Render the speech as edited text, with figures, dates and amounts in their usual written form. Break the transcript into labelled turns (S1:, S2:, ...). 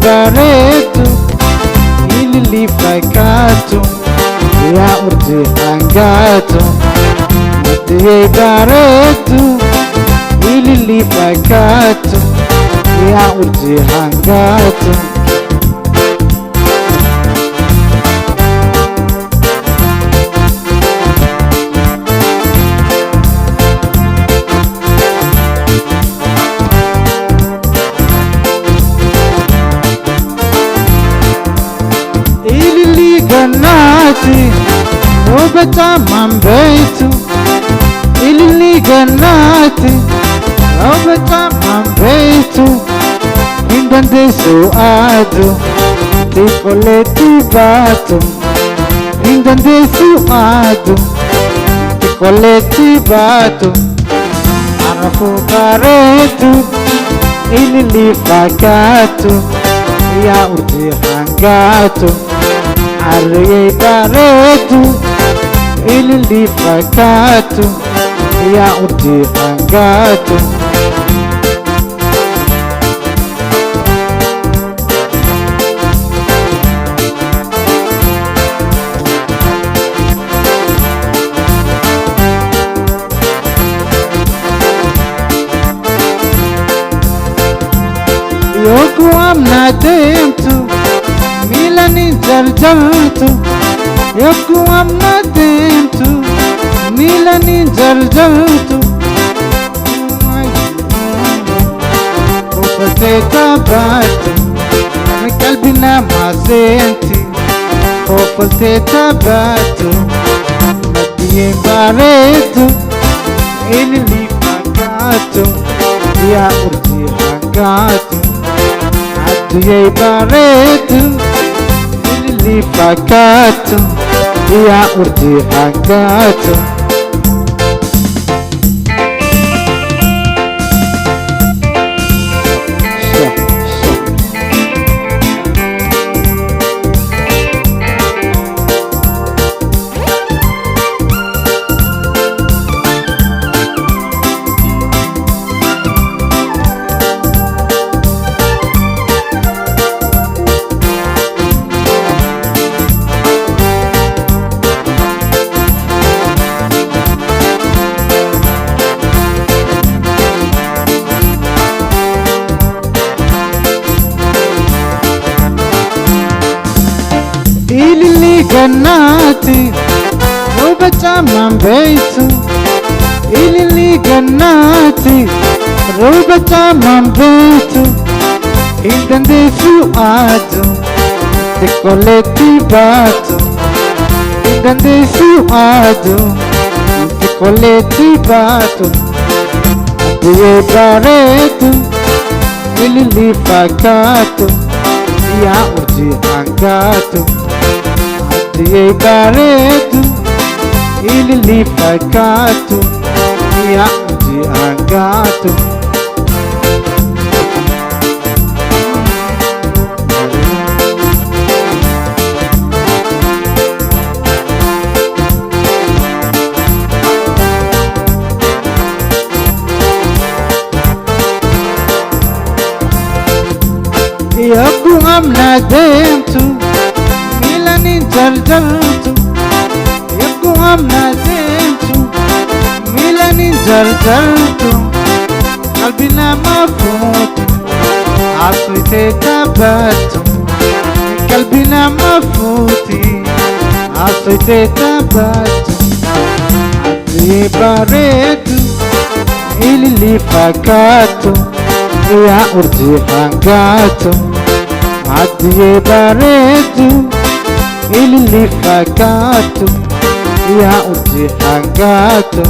S1: bareedu ilili fakaatu yaa urdi hangaatu madiyey bareedu ilili fakaatu yaa urdi hangaatu Ganati, Robata Mambetu, Ilili Ganati, Robata Mambetu, Indande Suado, Ticoleti Bato, Indande Suado, Ticoleti Bato, Arafu Baretu, Ilili Fakato, Ya Urdi Hangato. Arrey bareedu ilili fakaatu yaa urdi hangaatu yoku amna deemtu milani jarjartu yoku amna deemtu milani jarjartu ufate tabatu qalbina maasenti ufate tabatu madiye bareedu ilili fakaatu yaa urdi hangaatu adiyey bareedu ilili fakaatu yaa urdi hangaatu ilili ganati Robata Mambetu ilili ganati Robata Mambetu indande suado Ticoleti bato indande suado Ticoleti bato adiye bareedu ilili fakaatu yaa urdi hangaatu adiyey bareedu ilili fakaatu yaa urdi hangaatu yoku amna deemtu milani jarjartu yoku amna deemtu milani jarjartu qalbina mafuutu aswite tabatu qalbina mafuuti aswite tabatu adiye bareedu ilili fakaatu yaa urdi hangaatu adiye bareedu ilili fakaatu yaa urdi hangaatu